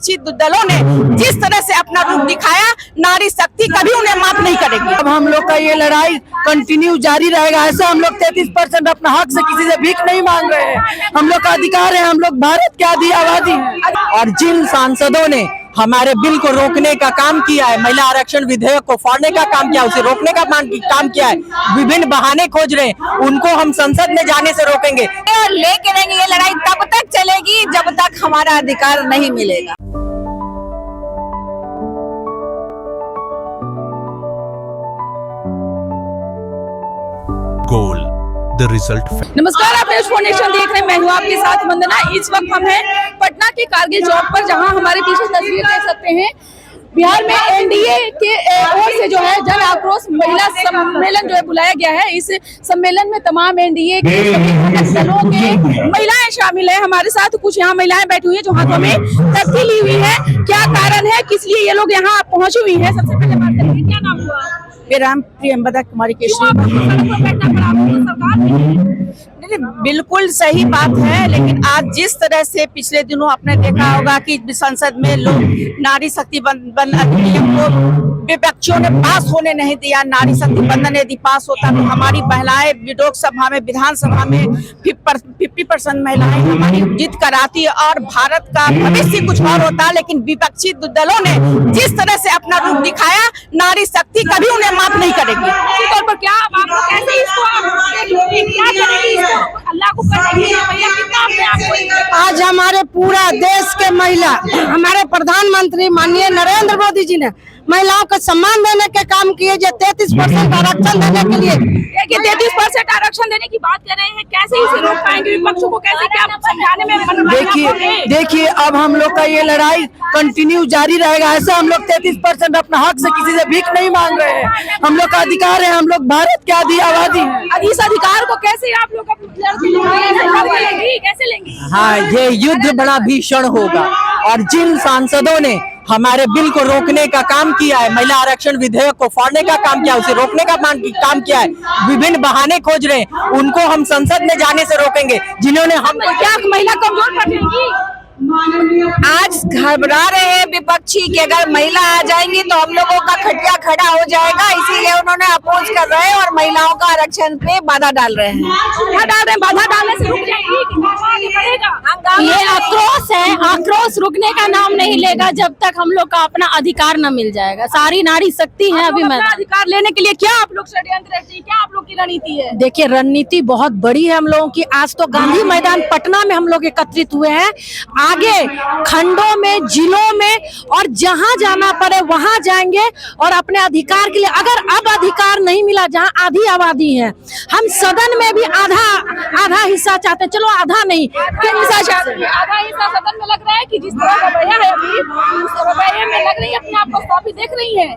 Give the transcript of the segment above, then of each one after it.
विपक्षी दलों ने जिस तरह से अपना रूप दिखाया, नारी शक्ति कभी उन्हें माफ नहीं करेगी। अब हम लोग का ये लड़ाई कंटिन्यू जारी रहेगा। ऐसा हम लोग 33% अपना हक से किसी से भीख नहीं मांग रहे हैं। हम लोग का अधिकार है, हम लोग भारत के आधी आबादी हैं। और जिन सांसदों ने हमारे बिल को रोकने का काम किया है, महिला आरक्षण विधेयक को फाड़ने का काम किया, उसे रोकने का काम किया है, विभिन्न बहाने खोज रहे हैं, उनको हम संसद में जाने से रोकेंगे और लेके रहेंगे। ये लड़ाई तब तक चलेगी जब तक हमारा अधिकार नहीं मिलेगा। Goal the result. नमस्कार, आप न्यूज़ 4 नेशन देख रहे हैं। मैं हूं आपके साथ वंदना। इस वक्त हम हैं पटना के कारगिल चौक पर, जहां हमारे पीछे तस्वीर देख सकते हैं। बिहार में एनडीए के ओर से जो है जन आक्रोश महिला सम्मेलन जो है बुलाया गया है। इस सम्मेलन में तमाम एनडीए के दलों के महिलाएं शामिल है। हमारे साथ कुछ यहाँ महिलाएं बैठी हुई है जो हाथों में तख्ती ली हुई है। क्या कारण है, किस लिए ये लोग यहाँ पहुंची हुई है? सबसे पहले बात करेंगे, क्या नाम हुआ? मेरा नाम प्रियंवदा कुमारी केशरी। बिल्कुल सही बात है, लेकिन आज जिस तरह से पिछले दिनों आपने देखा होगा कि संसद में लोग नारी शक्ति बंधन अधिनियम को विपक्षियों ने पास होने नहीं दिया। नारी शक्ति बंधन यदि पास होता तो हमारी महिलाएं लोकसभा में, विधानसभा में 50% महिलाएं हमारी जीत कर आती और भारत का भविष्य कुछ और होता। लेकिन विपक्षी दलों ने जिस तरह से अपना रूप दिखाया, नारी शक्ति कभी उन्हें माफ नहीं करेगी। तौर पर क्या आप कैसे इसको क्या करेंगे, लागू करेंगे? आज हमारे पूरा देश के महिला, हमारे प्रधानमंत्री माननीय नरेंद्र मोदी जी ने महिलाओं को सम्मान देने के काम किए, जो 33% आरक्षण देने के लिए। देखिए 33% आरक्षण देने की बात कर रहे हैं, कैसे इसे रोक पाएंगे? विपक्ष को कैसे क्या समझाने में? देखिए अब हम लोग का ये लड़ाई कंटिन्यू जारी रहेगा। ऐसा हम लोग 33% अपना हक से किसी से भीख नहीं मांग रहे हैं। हम लोग का अधिकार है, हम लोग भारत के आधी आबादी हैं। इस अधिकार को कैसे आप लोग कैसे लेंगे? हाँ, ये युद्ध बड़ा भीषण होगा। और जिन सांसदों ने हमारे बिल को रोकने का काम किया है, महिला आरक्षण विधेयक को फाड़ने का काम किया, उसे रोकने का काम किया है, विभिन्न बहाने खोज रहे हैं, उनको हम संसद में जाने से रोकेंगे। जिन्होंने हमको क्या महिला कमजोर पड़ेगी? आज घबरा रहे हैं विपक्षी कि अगर महिला आ जाएंगी तो हम लोगों का खटिया खड़ा हो जाएगा, इसीलिए उन्होंने अपोज कर रहे हैं और महिलाओं का आरक्षण पे बाधा डाल रहे हैं। क्या डाल रहे हैं? बाधा डालने से रुक जाएगी? ये आक्रोश है, आक्रोश रुकने का नाम नहीं लेगा जब तक हम लोग का अपना अधिकार न मिल जाएगा। सारी नारी शक्ति है अभी। मैं अधिकार लेने के लिए क्या आप लोग षड्यंत्र रचते हैं? क्या आप लोग की रणनीति है? देखिए रणनीति बहुत बड़ी है हम लोगों की। आज तो गांधी मैदान पटना में हम लोग एकत्रित हुए हैं। आगे खंडों में, जिलों में और जहां जाना पड़े वहां जाएंगे और अपने अधिकार के लिए। अगर अब अधिकार नहीं मिला, जहां आधी आबादी है, हम सदन में भी आधा हिस्सा चाहते हैं। चलो आधा नहीं, क्या हिस्सा चाहते हैं? आधा हिस्सा सदन में लग रहा है कि जिस तरह रवैया है अभी, उस रवैये में लग रही है अपने आप को स्थापित देख रही है।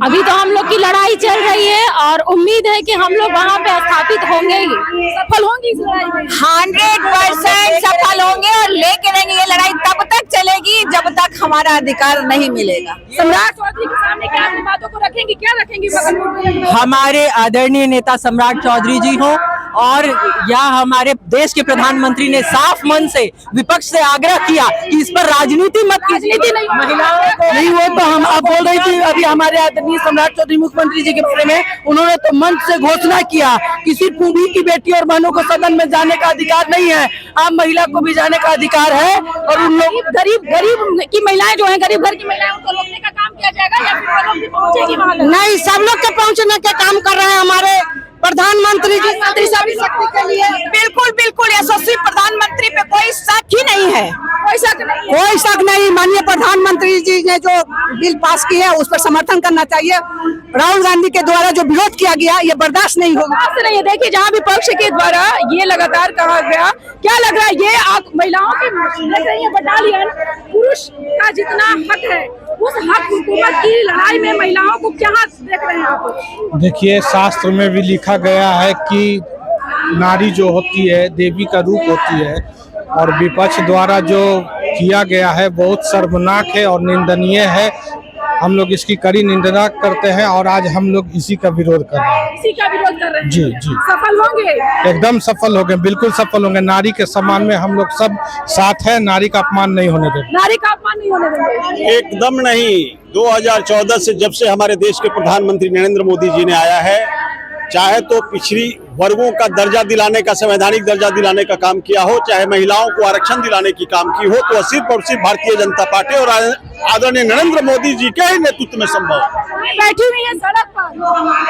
अभी तो हम लोग की लड़ाई चल रही है और उम्मीद है कि हम लोग वहाँ पे स्थापित होंगे ही, सफल होंगे इस लड़ाई में। 100% सफल होंगे और लेके रहेंगे। ये लड़ाई तब तक चलेगी जब तक हमारा अधिकार नहीं मिलेगा। सम्राट चौधरी के सामने क्या अपनी बातों को रखेंगी? क्या रखेंगी? हमारे आदरणीय नेता सम्राट चौधरी जी हो और या हमारे देश के प्रधानमंत्री ने साफ मन से विपक्ष से आग्रह किया कि इस पर राजनीति मत कीजिए। महिलाओं को नहीं, वो तो हम आप बोल रही थी अभी हमारे आदरणीय सम्राट चौधरी मुख्यमंत्री जी के बारे में, उन्होंने तो मंच से घोषणा किया कि सिर्फ बूढ़ी की बेटी और बहनों को सदन में जाने का अधिकार नहीं है, आप महिला को भी जाने का अधिकार है। और उन लोग गरीब की महिलाएं जो है, गरीब घर की महिलाएं, उनको रोकने का काम किया जाएगा या फिर वो लोग भी पहुंचेगी वहां? नहीं, सब लोग के पहुंचने के काम कर रहे हैं हमारे प्रधानमंत्री जी। शक्ति के लिए बिल्कुल यशस्वी प्रधानमंत्री पे कोई शक ही नहीं है। कोई शक नहीं। माननीय प्रधानमंत्री जी ने जो बिल पास की है उस पर समर्थन करना चाहिए। राहुल गांधी के द्वारा जो विरोध किया गया ये बर्दाश्त नहीं होगा। नहीं, देखिए जहाँ विपक्ष के द्वारा ये लगातार कहा गया, क्या लग रहा है ये महिलाओं के देख रही है बटालियन, पुरुष का जितना हक है उस हक हुकूमत की लड़ाई में महिलाओं को क्या देख रहे हैं आप? देखिए शास्त्र में भी लिखा गया है कि नारी जो होती है देवी का रूप होती है, और विपक्ष द्वारा जो किया गया है बहुत शर्मनाक है और निंदनीय है। हम लोग इसकी कड़ी निंदा करते हैं और आज हम लोग इसी का विरोध कर रहे हैं। इसी नारी का विरोध कर रहे हैं। जी, जी। सफल होंगे? एकदम सफल हो गए, बिल्कुल सफल होंगे। नारी के सम्मान में हम लोग सब साथ है, नारी का अपमान नहीं होने देंगे। नारी का अपमान नहीं होने देंगे। एकदम नहीं। 2014 से जब से हमारे देश के प्रधानमंत्री नरेंद्र मोदी जी ने आया है, चाहे तो पिछड़ी वर्गों का दर्जा दिलाने का, संवैधानिक दर्जा दिलाने का काम किया हो, चाहे महिलाओं को आरक्षण दिलाने की काम की हो, तो सिर्फ और सिर्फ भारतीय जनता पार्टी और आदरणीय नरेंद्र मोदी जी के ही नेतृत्व में संभव है। बैठी हुई है सड़क पर,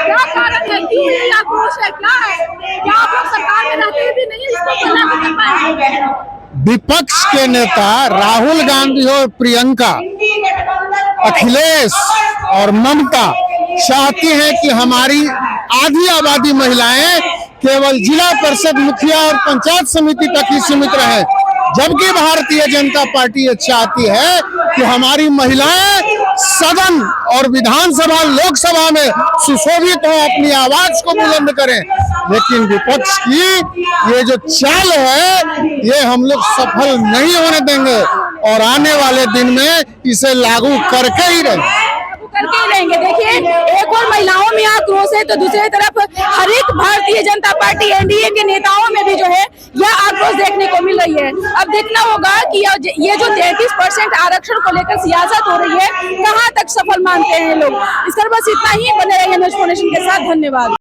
क्या कारण है, क्यों ये आक्रोश है, क्या है? क्या आप लोग सरकार में रहते हुए भी नहीं इसको लागू कर पाए? विपक्ष के नेता राहुल गांधी और प्रियंका, अखिलेश और ममता चाहती हैं कि हमारी आधी आबादी महिलाएं केवल जिला परिषद मुखिया और पंचायत समिति तक ही सीमित रहे, जबकि भारतीय जनता पार्टी ये चाहती है कि हमारी महिलाएं सदन और विधानसभा लोकसभा में सुशोभित हो, अपनी आवाज को बुलंद करें। लेकिन विपक्ष की ये जो चाल है ये हम लोग सफल नहीं होने देंगे और आने वाले दिन में इसे लागू करके ही रहेंगे। करके ही रहेंगे। देखिए, एक और महिलाओं में आक्रोश है तो दूसरी तरफ हर एक भारतीय जनता पार्टी एनडीए के नेताओं में भी जो है यह आक्रोश देखने को मिल रही है। अब देखना होगा कि ये जो 33% आरक्षण को लेकर सियासत हो रही है, कहां तक सफल मानते हैं लोग। इस तरह बस इतना ही। बने रहिए न्यूज़4नेशन के साथ। धन्यवाद।